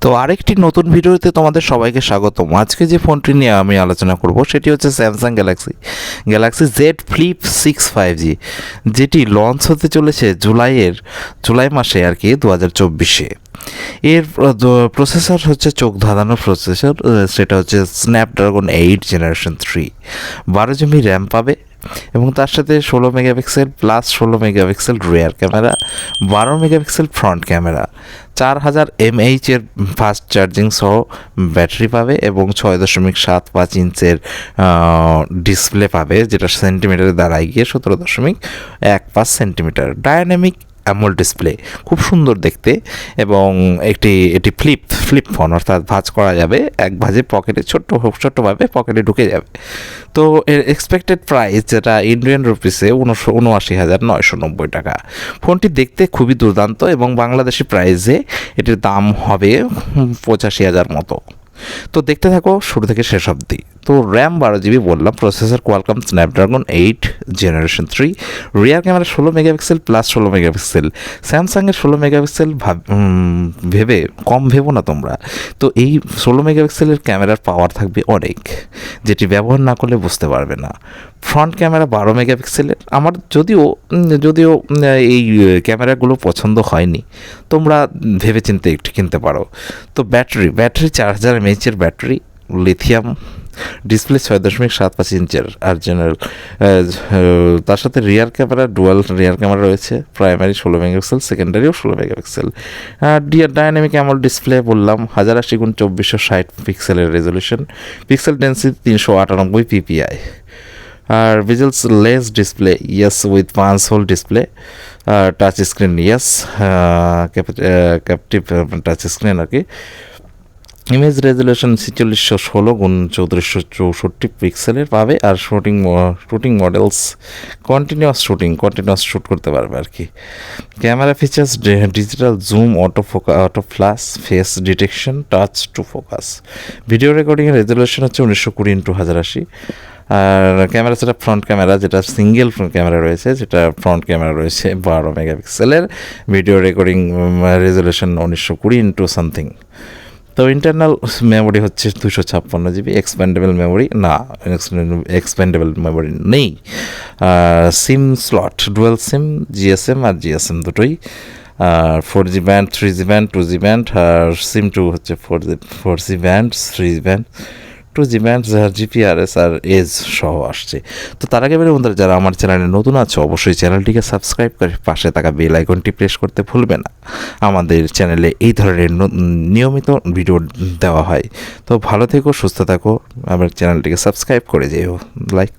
তো আরেকটি নতুন ভিডিওতে তোমাদের সবাইকে স্বাগতম। আজকে যে ফোনটি নিয়ে আমি আলোচনা করব সেটি হচ্ছে Samsung Galaxy Z flip 6 5G, যেটি লঞ্চ হতে চলেছে জুলাই মাসে আর কি 2024-এ। এর প্রসেসর হচ্ছে চোখ ধাঁধানো প্রসেসর, সেটা হচ্ছে স্ন্যাপড্রাগন 8 জেনারেশন 3। 12 GB র্যাম পাবে এবং তার সাথে 16 megapixel plus 16 megapixel rear camera, 12 megapixel front camera, 4000 mAh এর ফাস্ট চার্জিং সহ ব্যাটারি পাবে এবং 6.75 ইঞ্চের ডিসপ্লে পাবে, যেটা সেন্টিমিটারে দাঁড়ায় গিয়ে 17.15 সেন্টিমিটার। ডায়নামিক অ্যামোলেড ডিসপ্লে, খুব সুন্দর দেখতে এবং এটি ফ্লিপ ফোন, অর্থাৎ ভাঁজ করা যাবে, এক ভাঁজে পকেটে ছোট্টভাবে পকেটে ঢুকে যাবে। তো এর এক্সপেক্টেড প্রাইস, যেটা ইন্ডিয়ান রুপিসে 79,990 টাকা। ফোনটি দেখতে খুবই দুর্দান্ত এবং বাংলাদেশি প্রাইসে এটির দাম হবে 85,000 মতো। তো দেখতে থাকো শুরু থেকে শেষ অবধি। তো র্যাম 12 GB বললাম, processor Qualcomm Snapdragon 8 generation 3, rear camera 16 megapixel plus 16 megapixel. স্যামসাংয়ের 16 মেগাপিক্সেল ভেবে কম ভেবো না তোমরা। তো এই 16 মেগাপিক্সেলের ক্যামেরার পাওয়ার থাকবে অনেক, যেটি ব্যবহার না করলে বুঝতে পারবে না। ফ্রন্ট ক্যামেরা 12 মেগাপিক্সেলের। আমার যদিও এই ক্যামেরাগুলো পছন্দ হয়নি, তোমরা ভেবেচিন্তে একটু কিনতে পারো। তো ব্যাটারি 4000 mAh এর ব্যাটারি, লিথিয়াম, ডিসপ্লে 6.75 ইঞ্চের আর জেনারেল। তার সাথে rear camera dual rear camera রয়েছে, প্রাইমারি 16 মেগাপিক্সেল, সেকেন্ডারিও 16 মেগাপিক্সেল। ডায়নামিক অ্যামোলেড ডিসপ্লে বললাম, 1080x2460 পিক্সেলের রেজলিউশন, পিক্সেল ডেন্সিটি 398 ppi। আর visuals less display, yes, with punch hole display, touch screen, yes, captive touch screen আর কি। Image resolution 4616x3464 পিক্সেলের পাবে। আর শুটিং মডেলস কন্টিনিউয়াস শ্যুট করতে পারবে আর কি। Camera features digital zoom, auto flash, face detection, touch to focus. Video রেকর্ডিংয়ের resolution হচ্ছে 1920x1080। আর ক্যামেরা সেটা ফ্রন্ট ক্যামেরা, যেটা সিঙ্গেল ক্যামেরা রয়েছে, যেটা ফ্রন্ট ক্যামেরা রয়েছে 12 মেগাপিক্সেলের। Video recording resolution 1920x something. তো ইন্টারনাল মেমোরি হচ্ছে 256 GB। এক্সপ্যান্ডেবল মেমোরি নেই। SIM slot dual SIM, GSM আর জিএসএম দুটোই। আর 4G band, 3G band, 2G band. আর সিম 2 হচ্ছে 4G band, 3G band, 2G band, GPRS আর এজ সহ আসছে। তো তার আগে বন্ধুরা, যারা আমার চ্যানেলে নতুন আছে অবশ্যই চ্যানেলটিকে সাবস্ক্রাইব করে পাশে থাকা বেল আইকনটি প্রেস করতে ভুলবে না। আমাদের চ্যানেলে এই ধরনের নিয়মিত ভিডিও দেওয়া হয়। তো ভালো থেকো, সুস্থ থাকো, আমার চ্যানেলটিকে সাবস্ক্রাইব করে যেও, লাইক